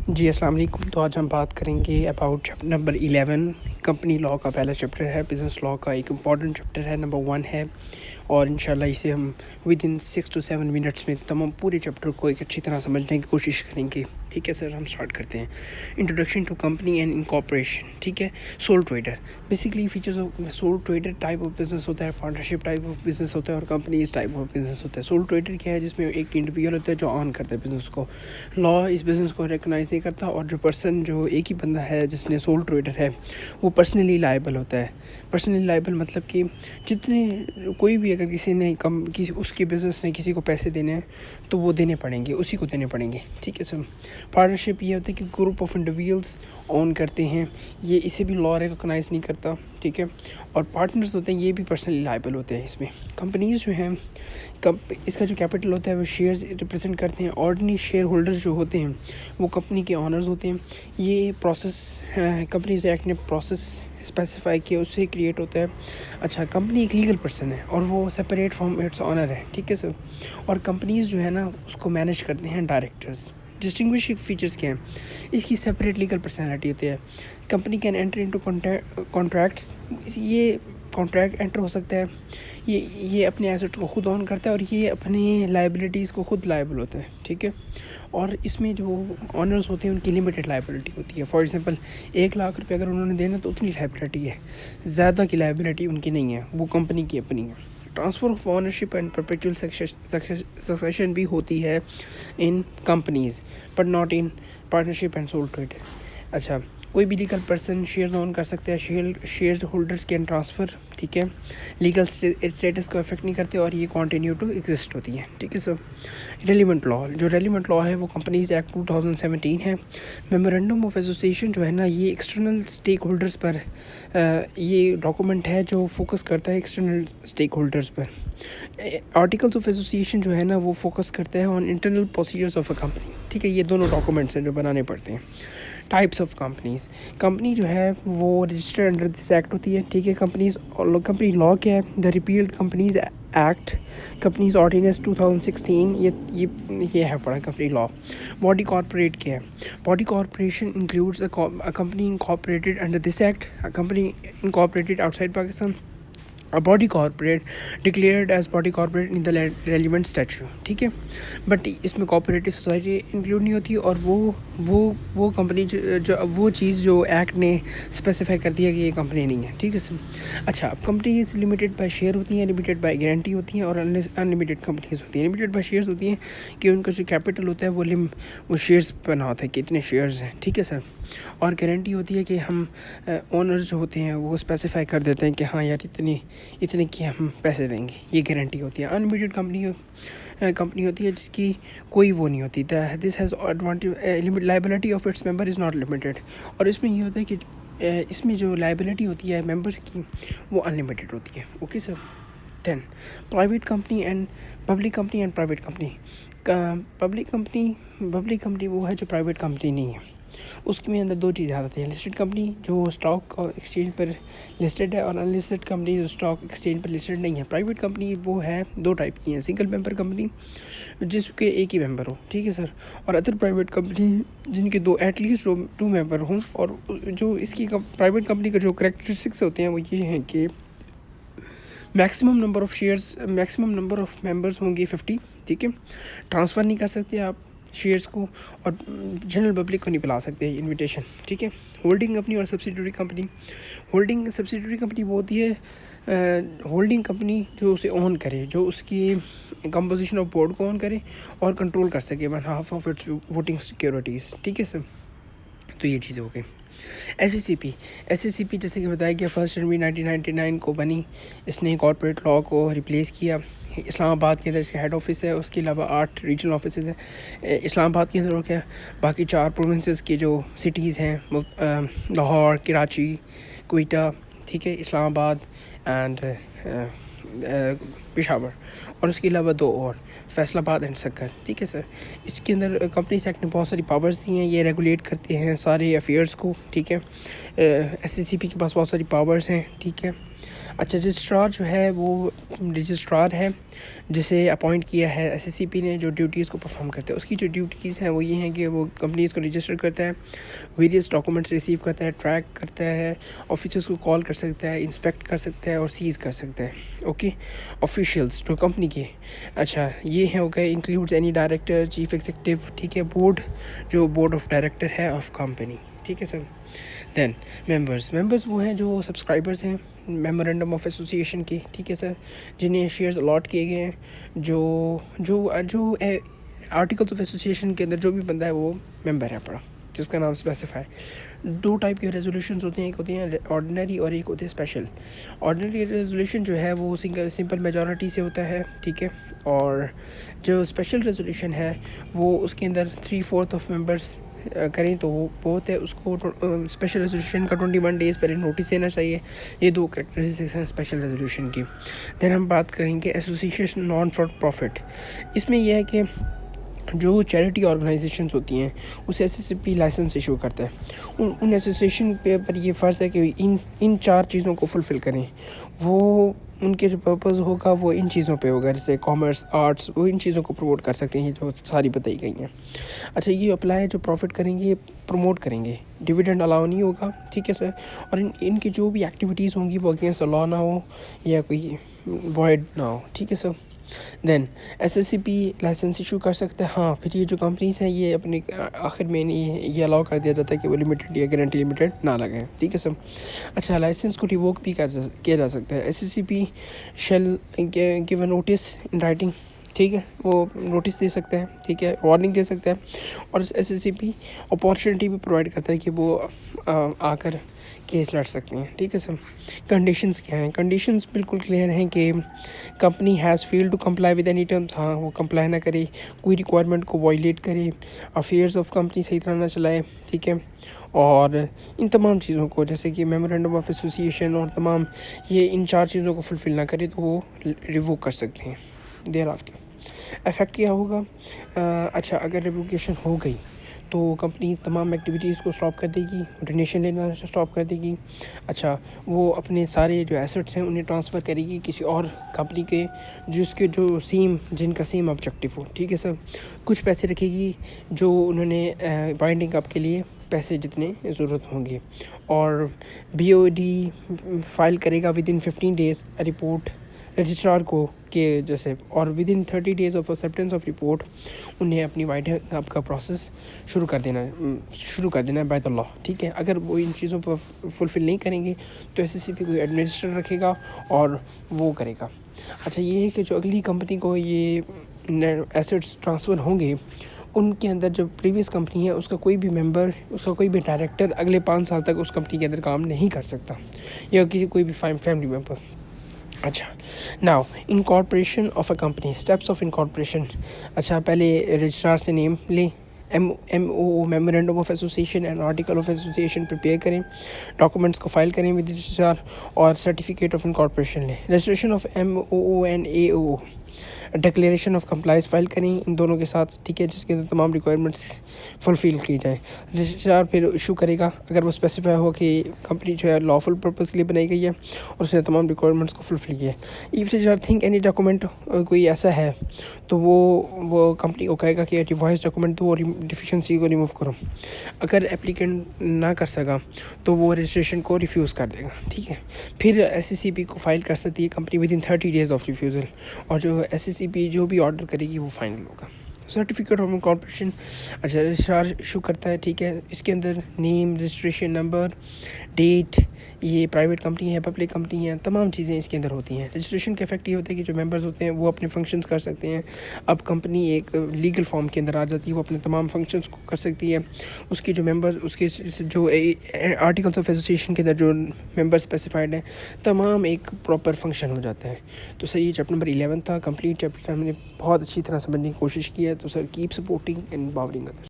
जी अस्सलाम वालेकुम। तो आज हम बात करेंगे about chapter number 11। Company law का पहला चैप्टर है, बिज़नेस लॉ का एक इम्पॉर्टेंट चैप्टर है, नंबर 1 है। और इंशाल्लाह इसे हम विद इन 6 to 7 मिनट्स में तमाम पूरे चैप्टर को एक अच्छी तरह समझने की कोशिश करेंगे। ठीक है सर, हम स्टार्ट करते हैं। Introduction to company and incorporation. ठीक है, sole trader basically features of sole trader type of business होता है, पार्टनरशिप टाइप ऑफ बिजनेस होता है और कंपनी इस टाइप ऑफ बिजनेस होता है। सोल ट्रेडर क्या है? जिसमें एक इंडिविजुअल होता है जो ऑन करता है बिजनेस को। लॉ इस बिज़नेस को रिकगनाइज नहीं करता और जो एक ही बंदा है जिसने सोल ट्रेडर है वो पर्सनली लायबल होता है। पर्सनली लायबल मतलब कि जितने कोई भी अगर किसी ने उसके बिज़नेस ने किसी को पैसे देने हैं तो वो देने पड़ेंगे, उसी को देने पड़ेंगे। ठीक है सर। पार्टनरशिप ये होता है कि ग्रुप ऑफ इंडिविजुअल्स ओन करते हैं, ये इसे भी लॉ रिकॉग्नाइज नहीं करता। ठीक है। और पार्टनर्स होते हैं, ये भी पर्सनली लायबल होते हैं इसमें। कंपनीज जो हैं, इसका जो कैपिटल होता है वो शेयर्स रिप्रेजेंट करते हैं। ऑर्डिनरी शेयर होल्डर्स जो होते हैं वो कंपनी के ऑनर्स होते हैं। ये प्रोसेस कंपनीज एक्ट ने प्रोसेस स्पेसिफाई किया, उससे क्रिएट होता है। अच्छा, कंपनी एक लीगल पर्सन है और वो सेपरेट फ्रॉम इट्स ऑनर है। ठीक है सर। और कंपनीज जो है ना उसको मैनेज करते हैं डायरेक्टर्स। डिस्टिंग्विशिंग फीचर्स क्या हैं? इसकी सेपरेट लीगल पर्सनैलिटी होती है। Company can enter into contracts, ये कॉन्ट्रैक्ट एंटर हो सकता है। ये अपने एसेट को खुद ऑन करता है और ये अपनी लाइबिलिटीज़ को खुद लायबल होता है। ठीक है। और इसमें जो ऑनर्स होते हैं उनकी लिमिटेड लाइबिलिटी होती है। फॉर एग्जांपल 1,00,000 रुपये अगर उन्होंने देना तो उतनी लाइबिलिटी है, ज़्यादा की लाइबिलिटी उनकी नहीं है, वो कंपनी की अपनी है। Transfer of ownership and perpetual succession भी होती है in companies but not in partnership and sole trader. अच्छा, कोई भी लीगल पर्सन शेयर ओन कर सकता है, शेयर होल्डर्स कैन ट्रांसफ़र। ठीक है। लीगल स्टेटस को अफेक्ट नहीं करते और ये कंटिन्यू टू एग्जिस्ट होती है। ठीक है सर। रेलिवेंट लॉ, जो रेलिवेंट लॉ है वो कंपनीज एक्ट 2017 है। मेमोरेंडम ऑफ एसोसिएशन जो है ना, ये एक्सटर्नल स्टेक होल्डर्स पर ये डॉक्यूमेंट है जो फोकस करता है एक्सटर्नल स्टेक होल्डर्स पर। आर्टिकल्स ऑफ एसोसिएशन जो है ना वो फोकस करता है on internal procedures of a company. ठीक है, ये दोनों डॉक्यूमेंट्स हैं जो बनाने पड़ते हैं। टाइप्स ऑफ कंपनीज़, कंपनी जो है वो रजिस्टर्ड अंडर दिस एक्ट होती है। ठीक है। कंपनी लॉ क्या है? The repealed companies act, companies ordinance 2016, ये है पड़ा कंपनी लॉ। बॉडी कॉर्पोरेट क्या है? Body corporation includes a company incorporated under this act, a company incorporated outside Pakistan, a body corporate declared as body corporate in the relevant statute। ठीक है। But इसमें cooperative society include नहीं होती और वो company जो वो चीज़ जो एक्ट ने स्पेसिफाई कर दिया कि ये कंपनी नहीं है। ठीक है सर। अच्छा, अब कंपनीज लिमिटेड बाय शेयर होती हैं, लिमिटेड बाय गारंटी होती हैं और अनलिमिटेड कंपनीज होती हैं। लिमिटेड बाय शेयर्स होती हैं कि उनका जो कैपिटल होता है वो शेयर्स बना होता है कि इतने शेयर्स हैं। ठीक है सर। और गारंटी होती है कि हम ओनर्स जो होते हैं वो स्पेसिफाई कर देते हैं कि हाँ यार इतने की हम पैसे देंगे, ये गारंटी होती है। अनलिमिटेड कंपनी होती है जिसकी कोई वो नहीं होती। This has advantage, liability of its member is not limited. और इसमें ये होता है कि इसमें जो लाइबिलिटी होती है मेंबर्स की वो अनलिमिटेड होती है। Okay sir. Then private company and public company and private company. Public company वो है जो प्राइवेट कंपनी नहीं है। उसके अंदर दो चीज़ें आती हैं। लिस्टेड कंपनी जो स्टॉक और एक्सचेंज पर लिस्टेड है और अनलिस्टेड कंपनी जो स्टॉक एक्सचेंज पर लिस्टेड नहीं है। प्राइवेट कंपनी वो है दो टाइप की हैं, सिंगल मेंबर कंपनी जिसके एक ही मेंबर हो। ठीक है सर। और अदर प्राइवेट कंपनी जिनके दो एटलीस्ट 2 मेंबर हों। और जो इसकी प्राइवेट कंपनी का जो करेक्टरिस्टिक्स होते हैं वो ये हैं कि मैक्सिमम नंबर ऑफ़ मेंबर्स होंगे 50। ठीक है। ट्रांसफ़र नहीं कर सकते आप शेयर्स को और जनरल पब्लिक को नहीं पिला सकते इनविटेशन। ठीक है। होल्डिंग कंपनी और सब्सिडियरी कंपनी। सब्सिडियरी कंपनी वो होती है होल्डिंग कंपनी जो उसे ओन करे, जो उसकी कंपोजिशन ऑफ बोर्ड को ओन करे और कंट्रोल कर सके one half of its voting securities. ठीक है सर। तो ये चीज़ें हो गई। एसएससीपी जैसे कि बताया गया 1 जनवरी 1999 को बनी। इसने कॉर्पोरेट लॉ को रिप्लेस किया। इस्लामाबाद के अंदर इसका हेड ऑफिस है, उसके अलावा 8 रीजनल ऑफिस हैं इस्लामाबाद के अंदर। और क्या बाकी 4 प्रोविंसेस की जो सिटीज़ हैं वो लाहौर, कराची, क्वेटा, ठीक है, इस्लामाबाद एंड पेशावर, और उसके अलावा 2 और फैसलाबाद एंड सक्कर। ठीक है सर। इसके अंदर कंपनीज एक्ट ने बहुत सारी पावर्स दी हैं, ये रेगुलेट करते हैं सारे अफेयर्स को। ठीक है। SCCP के पास बहुत सारी पावर्स हैं। ठीक है। अच्छा, रजिस्ट्रार जो है वो रजिस्ट्रार है जिसे अपॉइंट किया है SCCP ने, जो ड्यूटीज़ को परफॉर्म करता है। उसकी जो ड्यूटीज़ हैं वो ये हैं कि वो कंपनीज़ को रजिस्टर करता है, वेरियस डॉक्यूमेंट्स रिसीव करता है, ट्रैक करता है, ऑफिसर्स को कॉल कर सकता है, इंस्पेक्ट कर सकता है और सीज़ कर सकता है। ओके। ऑफिशियल्स जो कंपनी के, अच्छा ये है हो गए, includes any director, chief executive. ठीक है। बोर्ड, जो बोर्ड ऑफ डायरेक्टर है ऑफ कंपनी। ठीक है सर। दैन मेंबर्स वो हैं जो सब्सक्राइबर्स हैं मेमोरेंडम ऑफ एसोसिएशन के। ठीक है सर। जिन्हें शेयर्स अलॉट किए गए हैं, जो जो जो आर्टिकल्स ऑफ एसोसिएशन के अंदर जो भी बंदा है वो मेंबर है पड़ा, जिसका नाम स्पेसिफाई। 2 टाइप के रेजोल्यूशंस होते हैं, एक होती हैं ऑर्डिनरी और एक होती है स्पेशल। ऑर्डिनरी रेजोल्यूशन जो है वो सिंपल मेजॉरिटी से होता है। ठीक है। और जो स्पेशल रेजोल्यूशन है वो उसके अंदर 3/4 ऑफ मेंबर्स करें तो वो बहुत है। उसको स्पेशल रेजोल्यूशन का 21 डेज़ पहले नोटिस देना चाहिए। ये 2 कैरेक्टरिस्टिक्स हैं स्पेशल रेजोल्यूशन की। दैन हम बात करेंगे एसोसिएशन नॉन फॉर प्रॉफिट। इसमें यह है कि जो चैरिटी ऑर्गेनाइजेशंस होती हैं उसे SCCP लाइसेंस इशू करता है। उन एसोसिएशन पर ये फ़र्ज़ है कि इन 4 चीज़ों को फुलफ़िल करें। वो उनके जो पर्पज़ होगा वो इन चीज़ों पे होगा, जैसे कॉमर्स, आर्ट्स, वो इन चीज़ों को प्रमोट कर सकते हैं जो सारी बताई गई हैं। अच्छा, ये अप्लाई जो प्रॉफिट करेंगे प्रमोट करेंगे, डिविडेंड अलाउ नहीं होगा। ठीक है सर। और इनकी जो भी एक्टिविटीज़ होंगी वो अगेंस्ट लॉ ना हो या कोई वॉइड ना हो। ठीक है sir. Then SCCP licence issue कर सकते हैं। हाँ, फिर ये जो कंपनीज हैं ये अपने आखिर में ये अलाउ कर दिया जाता है कि वो लिमिटेड या गारंटी लिमिटेड ना लगाएं। ठीक है सर। अच्छा, लाइसेंस को रिवोक भी किया जा सकता है। SCCP shall give a notice in writing. ठीक है। वो नोटिस दे सकता है। ठीक है। वार्निंग दे सकता है। और SCCP अपॉर्चुनिटी भी प्रोवाइड करता है कि वो आकर केस लड़ सकते हैं। ठीक है सर। कंडीशंस क्या हैं? कंडीशंस बिल्कुल क्लियर हैं कि company has failed to comply with any terms. हाँ, वो कंप्लाई ना करे, कोई रिक्वायरमेंट को वायलेट करे, अफेयर्स ऑफ कंपनी सही तरह ना चलाए। ठीक है। और इन तमाम चीज़ों को, जैसे कि मेमोरेंडम ऑफ एसोसिएशन और तमाम ये इन 4 चीज़ों को फुलफ़िल ना करे तो वो रिवोक कर सकते हैं। देर आफ्टर इफेक्ट क्या होगा? अच्छा, अगर रिवोकेशन हो गई तो कंपनी तमाम एक्टिविटीज़ को स्टॉप कर देगी, डोनेशन लेना स्टॉप कर देगी। अच्छा, वो अपने सारे जो एसेट्स हैं उन्हें ट्रांसफ़र करेगी किसी और कंपनी के जिनका सेम ऑब्जेक्टिव हो। ठीक है सर। कुछ पैसे रखेगी जो उन्होंने बाइंडिंग अप के लिए पैसे जितने ज़रूरत होंगे, और BOD फाइल करेगा विदिन 15 डेज़ रिपोर्ट रजिस्ट्रार को के जैसे, और with in 30 days of acceptance of report उन्हें अपनी वाइंडिंग अप का प्रोसेस शुरू कर देना है बाय द लॉ। ठीक है। अगर वो इन चीज़ों पर फुलफ़िल नहीं करेंगे तो SCCP कोई एडमिनिस्ट्रेटर रखेगा और वो करेगा। अच्छा, ये है कि जो अगली कंपनी को ये एसेट्स ट्रांसफ़र होंगे उनके अंदर जो प्रीवियस कंपनी है उसका कोई भी मेंबर, उसका कोई भी डायरेक्टर अगले 5 साल तक उस कंपनी के अंदर काम नहीं कर सकता, या कोई भी फैमिली मेंबर। अच्छा, now incorporation of a company, steps of incorporation. अच्छा, पहले रजिस्ट्रार से नेम लें, MOO memorandum of association and article of association prepare करें, डॉक्यूमेंट्स को फाइल करें विद रजिस्ट्रार, और सर्टिफिकेट ऑफ इनकॉर्पोरेशन लें। Registration of MOO and AOO, declaration of compliance file करें इन दोनों के साथ। ठीक है। जिसके अंदर तमाम रिक्वायरमेंट्स फुलफ़िल की जाए। रजिस्ट्रार फिर इशू करेगा अगर वो स्पेसिफाई हो कि कंपनी जो है लॉफुल पर्पज़ के लिए बनाई गई है और उसने तमाम रिक्वायरमेंट्स को फुलफ़िल किया है। If registrar think any document कोई ऐसा है तो वो कंपनी को कहेगा कि डिवाइस डॉक्यूमेंट तो डिफिशेंसी को रिमूव करो। अगर एप्लीकेंट ना कर सका तो वो रजिस्ट्रेशन को रिफ्यूज़ कर देगा। ठीक है। फिर SCCP को फाइल कर सकती है company with in 30 days of refusal, और जो SCCP जो भी ऑर्डर करेगी वो फाइनल होगा। सर्टिफिकेट ऑफ इनकॉर्पोरेशन, अच्छा रजिस्ट्रार इशू करता है। ठीक है। इसके अंदर नेम, रजिस्ट्रेशन नंबर, डेट, ये प्राइवेट कंपनी है, पब्लिक कंपनी है, तमाम चीज़ें इसके अंदर होती हैं। रजिस्ट्रेशन का इफेक्ट ये होता है कि जो मेंबर्स होते हैं वो अपने फंक्शंस कर सकते हैं। अब कंपनी एक लीगल फॉर्म के अंदर आ जाती है, वो अपने तमाम फंक्शंस को कर सकती है। उसके जो मेंबर्स, उसके जो आर्टिकल्स ऑफ एसोसिएशन के अंदर जो मेंबर स्पेसिफाइड हैं, तमाम एक प्रॉपर फंक्शन हो जाता है। तो सर ये चैप्टर नंबर 11 था, कंप्लीट चैप्टर हमने बहुत अच्छी तरह समझने की कोशिश की है। तो sir keep supporting and empowering others.